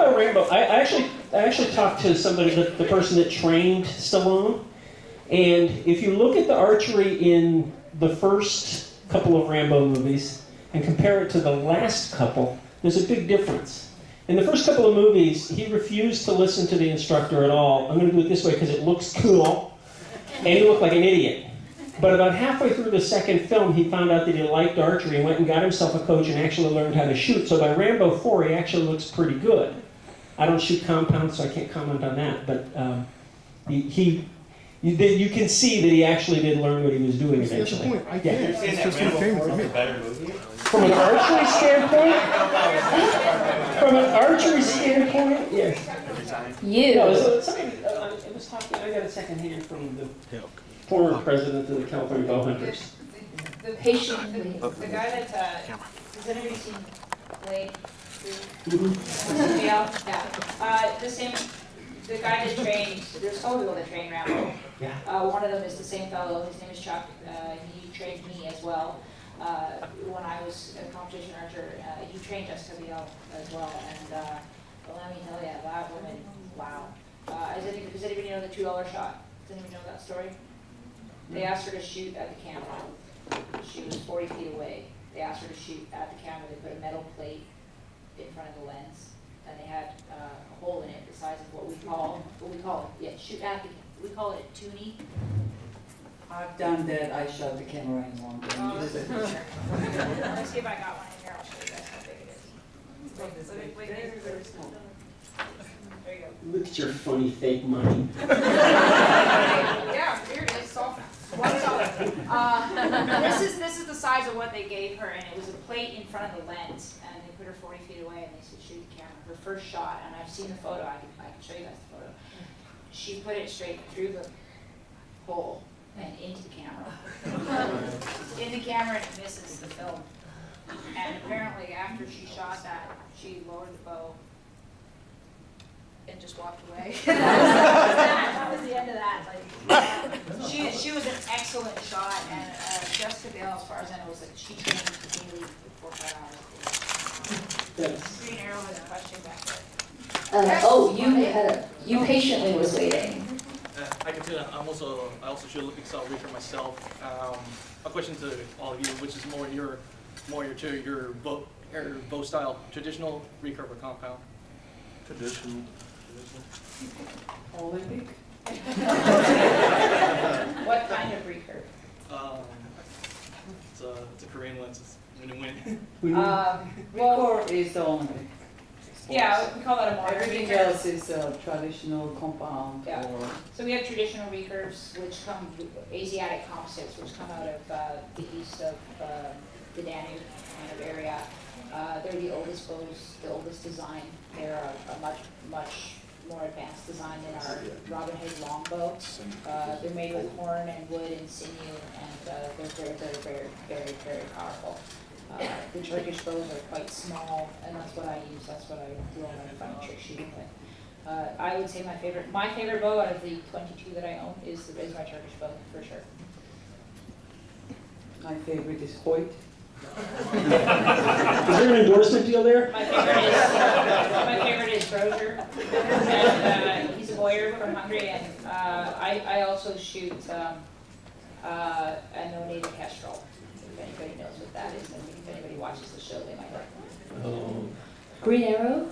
about Rambo, I actually talked to somebody, the person that trained Stallone, and if you look at the archery in the first couple of Rambo movies and compare it to the last couple, there's a big difference. In the first couple of movies, he refused to listen to the instructor at all. I'm going to do it this way because it looks cool, and he looked like an idiot. But about halfway through the second film, he found out that he liked archery and went and got himself a coach and actually learned how to shoot. So by Rambo 4, he actually looks pretty good. I don't shoot compounds, so I can't comment on that. But you can see that he actually did learn what he was doing eventually. That's the point. I can't. You're saying that Rambo 4 is a better movie? From an archery standpoint? From an archery standpoint, yes. You. No, so somebody, I was talking, I got a second hand from the former president of the California Bow Hunters. The patient, the guy that, has anybody seen Blade? Yeah. The same, the guy that trained, there's several people that train Rambo. Yeah. One of them is the same fellow, his name is Chuck. He trained me as well. When I was a competition archer, he trained Jessica Biel as well. And let me tell you, that woman, wow. Does anybody know the $2 shot? Does anybody know that story? They asked her to shoot at the camera. She was 40 feet away. They asked her to shoot at the camera. They put a metal plate in front of the lens, and they had a hole in it the size of what we call it. Yeah, shoot at the. We call it a toonie. I've done that. I shot the camera in one. Let's see if I got one in here. I'll show you guys how big it is. There you go. Look at your funny fake mind. Yeah, here it is. So, this is the size of what they gave her, and it was a plate in front of the lens, and they put her 40 feet away, and they said shoot the camera. Her first shot, and I've seen the photo. I can show you guys the photo. She put it straight through the hole and into the camera. In the camera, and it misses the film. And apparently, after she shot that, she lowered the bow and just walked away. That was the end of that. Like, she was an excellent shot, and Jessica Biel, as far as I know, was like she trained daily for 4 or 5 hours. Yes. Green Arrow has a question back there. You patiently was waiting. I can tell I also should look Excel reader myself. A question to all of you, which is more your bow style, traditional, recurve, or compound? Traditional. Olympic. What kind of recurve? It's a Korean lens. It's win-win. Well, Record is the Olympic. yeah, we call that a modern Everything recurve. else is a traditional compound. Yeah. Or So we have traditional recurves, which come, Asiatic composites, which come out of the east of the Danube kind of area. They're the oldest bows, the oldest design. They're a much more advanced design than our Robin Hood longbow. They're made with horn and wood and sinew, and they're very powerful. The Turkish bows are quite small, and that's what I use. That's what I do all my fun trick shooting with. I would say my favorite bow out of the 22 that I own is my Turkish bow for sure. my favorite is Hoyt. Is there an endorsement deal there? My favorite is Roger, and he's a lawyer from Hungary, and I also shoot a no-native kestrel. If anybody knows what that is, and if anybody watches the show, they might know. Oh. Green Arrow?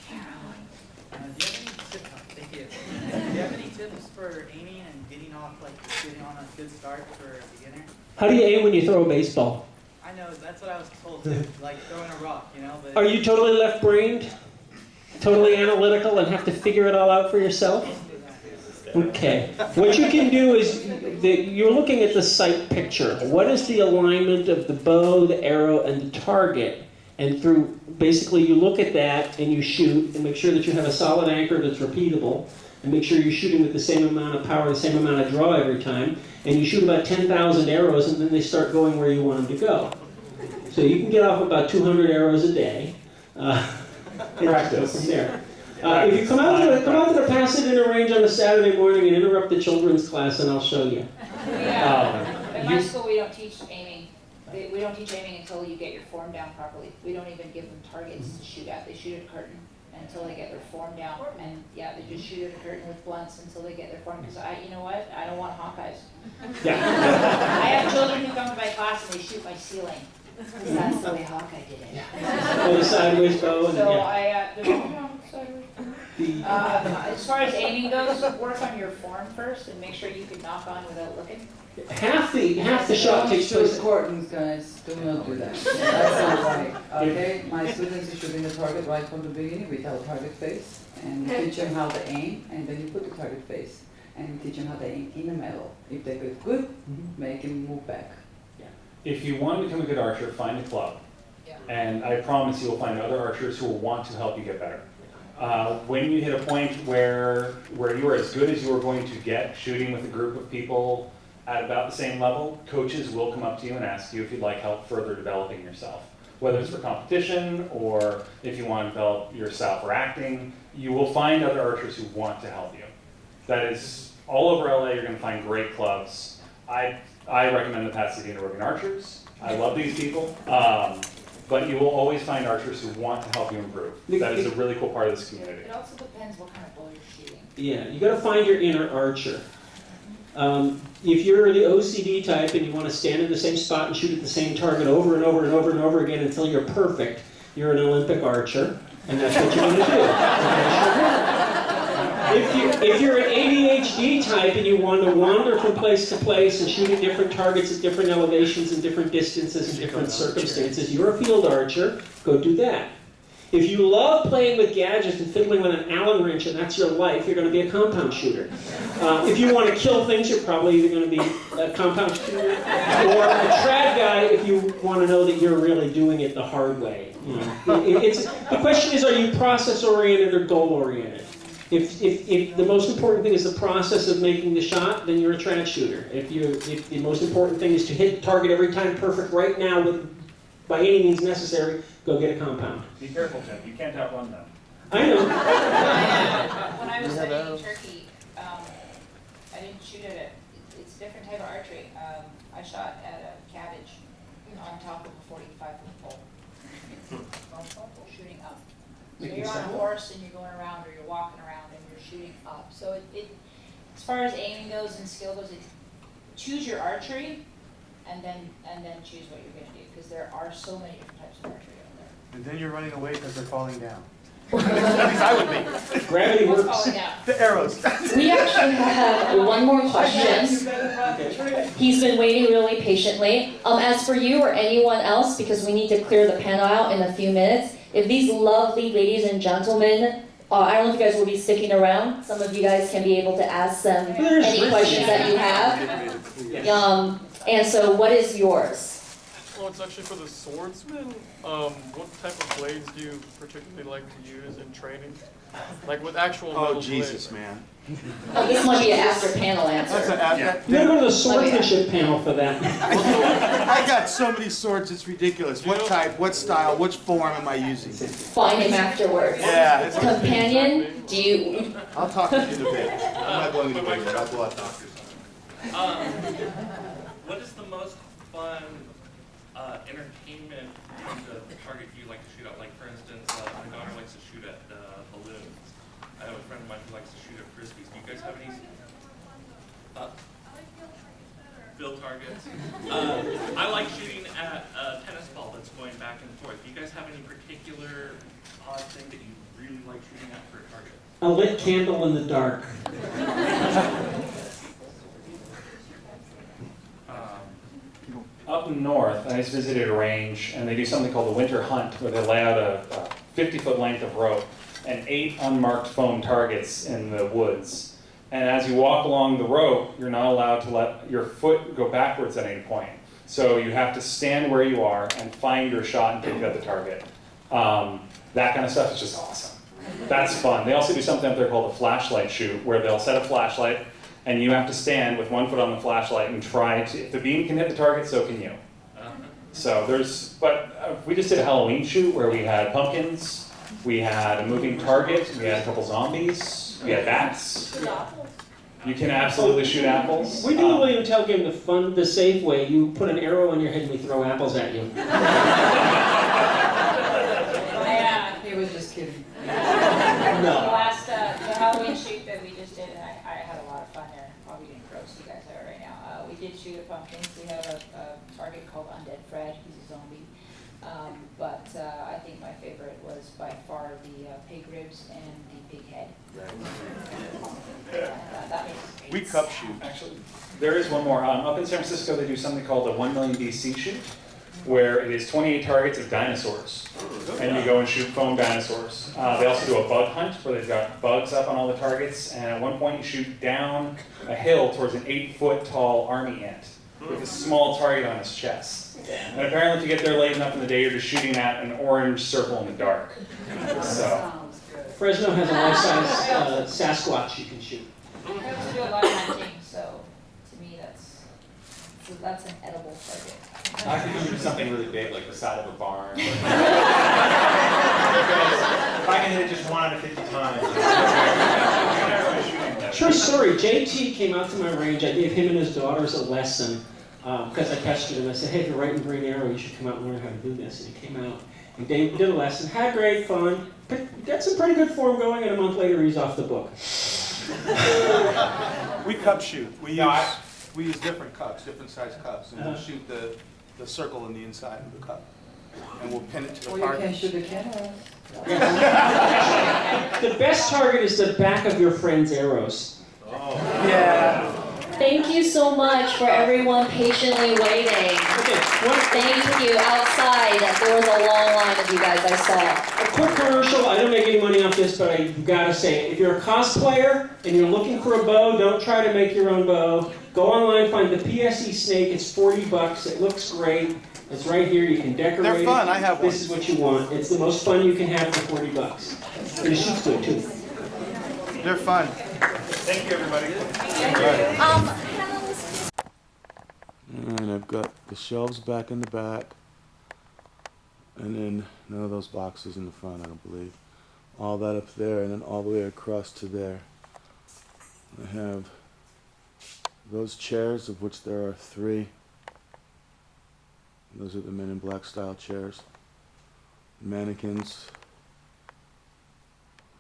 Do you have any tips for aiming and getting on a good start for a beginner? How do you aim when you throw a baseball? I know, that's what I was told too, like throwing a rock, you know? But Are you totally left-brained? Totally analytical and have to figure it all out for yourself? Okay. What you can do is, you're looking at the sight picture. What is the alignment of the bow, the arrow, and the target? And through, basically you look at that and you shoot and make sure that you have a solid anchor that's repeatable, and make sure you're shooting with the same amount of power, the same amount of draw every time, and you shoot about 10,000 arrows, and then they start going where you want them to go. So you can get off about 200 arrows a day. Practice from there. If you come out to the Pasadena range on a Saturday morning and interrupt the children's class, and I'll show you. In my school, we don't teach aiming. We don't teach aiming until you get your form down properly. We don't even give them targets to shoot at. They shoot at a curtain, until they get their form down. And yeah, they just shoot at a curtain with blunts until they get their form. Because you know what? I don't want Hawkeyes. Yeah. I have children who come to my class and they shoot my ceiling. Because that's the way Hawkeye did it. Oh, the sideways bow and So yeah. there's nothing wrong with sideways. As far as aiming goes, work on your form first and make sure you can knock on without looking. Half the shot takes Shoot place. curtains, guys, do not do that. That's not right, okay? My students are shooting the target right from the beginning without target face, and you teach them how to aim, and then you put the target face, and you teach them how to aim in the middle. If they get good, make them move back. If you want to become a good archer, find a club. Yeah. And I promise you will find other archers who will want to help you get better. When you hit a point where you are as good as you are going to get shooting with a group of people at about the same level, coaches will come up to you and ask you if you'd like help further developing yourself. Whether it's for competition or if you want to develop yourself for acting, you will find other archers who want to help you. That is, all over LA you're going to find great clubs. I recommend the Pasadena Oregon Archers. I love these people. But you will always find archers who want to help you improve. That is a really cool part of this community. It also depends what kind of bow you're shooting. Yeah, you got to find your inner archer. If you're the OCD type and you want to stand in the same spot and shoot at the same target over and over and over and over again until you're perfect, you're an Olympic archer, and that's what you're going to do. If you're an ADHD type and you want to wander from place to place and shoot at different targets at different elevations and different distances and different circumstances, you're a field archer, go do that. If you love playing with gadgets and fiddling with an Allen wrench and that's your life, you're going to be a compound shooter. If you want to kill things, you're probably either going to be a compound shooter or a trad guy if you want to know that you're really doing it the hard way. You know, the question is, are you process-oriented or goal-oriented? If the most important thing is the process of making the shot, then you're a trad shooter. If the most important thing is to hit the target every time perfect right now by any means necessary, go get a compound. Be careful, Tim. You can't outrun them. I know. When I was studying Turkey, I didn't shoot at it. It's a different type of archery. I shot at a cabbage on top of a 45-foot pole, shooting up. So you're on a horse and you're going around, or you're walking around and you're shooting up. So as far as aiming goes and skill goes, choose your archery, and then choose what you're going to do, because there are so many different types of archery out there. And then you're running away because they're falling down. At least I would be. Gravity What's works. falling down? The arrows. We actually have one more question. He's been waiting really patiently. As for you or anyone else, because we need to clear the panel out in a few minutes, if these lovely ladies and gentlemen, I don't know if you guys will be sticking around. Some of you guys can be able to ask them any questions that you have. And so what is yours? Well, it's actually for the swordsman. What type of blades do you particularly like to use in training? Like with actual metal Jesus, blades? man. Oh, this might be an after panel That's answer. You gotta go to the swordsmanship panel for that. I got so many swords, it's ridiculous. What type, what style, which form am I using? Find him afterwards. Yeah. Companion, do you... I'll talk to you in a bit. I'm not going anywhere yet. I'll go out doctors. What is the most fun entertainment kind of target you like to shoot at? Like, for instance, my daughter likes to shoot at balloons. I have a friend of mine who likes to shoot at frisbees. Do you guys have any field targets? I like shooting at a tennis ball that's going back and forth. Do you guys have any particular odd thing that you really like shooting at for a target? A lit candle in the dark. Up north, I just visited a range, and they do something called the winter hunt, where they lay out a 50-foot length of rope and 8 unmarked foam targets in the woods. And as you walk along the rope, you're not allowed to let your foot go backwards at any point. So you have to stand where you are and find your shot and pick up the target. That kind of stuff is just awesome. That's fun. They also do something up there called a flashlight shoot, where they'll set a flashlight, and you have to stand with one foot on the flashlight and try to, if the beam can hit the target, so can you. So we just did a Halloween shoot where we had pumpkins, we had a moving target, we had a couple zombies, we had bats. You can absolutely shoot apples. We do a William Tell game the safe way. You put an arrow in your head and we throw apples at you. He was just kidding. No. last, the Halloween shoot that we just did, and I had a lot of fun there. Probably getting gross you guys are right now. We did shoot at pumpkins. We have a target called Undead Fred. He's a zombie. But I think my favorite was by far the pig ribs and the pig head. That makes We cup shoot. Actually, there is one more. Up in San Francisco, they do something called the 1 million BC shoot, where it is 28 targets of dinosaurs. And you go and shoot foam dinosaurs. They also do a bug hunt, where they've got bugs up on all the targets, and at one point you shoot down a hill towards an 8-foot tall army ant with a small target on its chest. And apparently if you get there late enough in the day, you're just shooting at an orange circle in the dark. So. Fresno has a life-size Sasquatch you can shoot. I also do a lot of hunting, so to me that's an edible target. I could shoot something really big, like the side of a barn. If I can hit it just 1 out of 50 times. True story, JT came out to my range. I gave him and his daughters a lesson because I pestered him. I said, hey, if you're writing Green Arrow, you should come out and learn how to do this. And he came out and did a lesson, had great fun, got some pretty good form going, and a month later he's off the book. We cup shoot. We use different cups, different size cups, and we'll shoot the circle in the inside of the cup. And we'll pin it to the Or you target. can shoot the camera. The best target is the back of your friend's arrows. Oh. Yeah. Thank you so much for everyone patiently waiting. Thank you. Outside, there was a long line of you guys I saw. A quick commercial, I don't make any money off this, but I've got to say, if you're a cosplayer and you're looking for a bow, don't try to make your own bow. Go online, find the PSE snake, it's $40, it looks great. It's right here, you can decorate They're fun, it. I have one. This is what you want. It's the most fun you can have for $40. And it shoots good too. They're fun. Thank you, everybody. And I've got the shelves back in the back. And then none of those boxes in the front, I don't believe. All that up there, and then all the way across to there. I have those chairs, of which there are 3. Those are the Men in Black style chairs. Mannequins.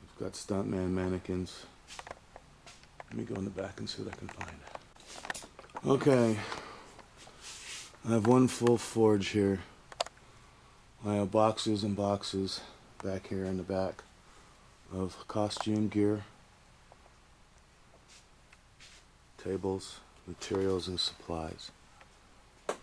We've got stuntman mannequins. Let me go in the back and see what I can find. Okay. I have one full forge here. I have boxes and boxes back here in the back of costume gear, tables, materials, and supplies. I'll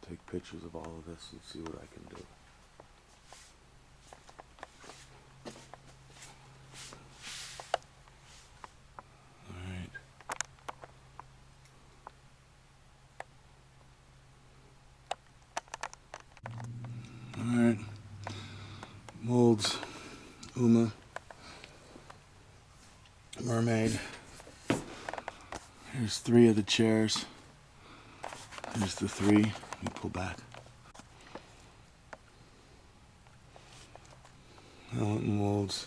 take pictures of all of this and see what I can do. Alright, molds, Uma, mermaid. Here's 3 of the chairs. Here's the 3. Let me pull back. Molds,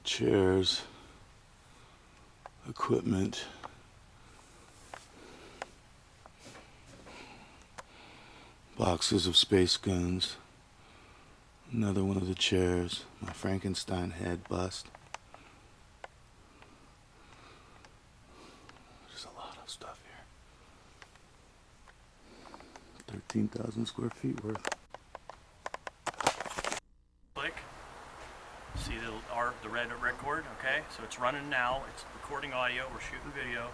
chairs, equipment. Boxes of space guns. Another one of the chairs. My Frankenstein head bust. There's a lot of stuff here. 13,000 square feet worth. Click. See the red record, okay? So it's running now. It's recording audio. We're shooting video.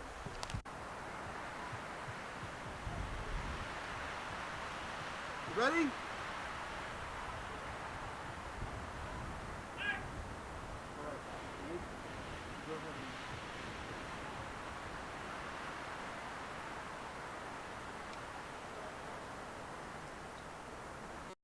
Ready?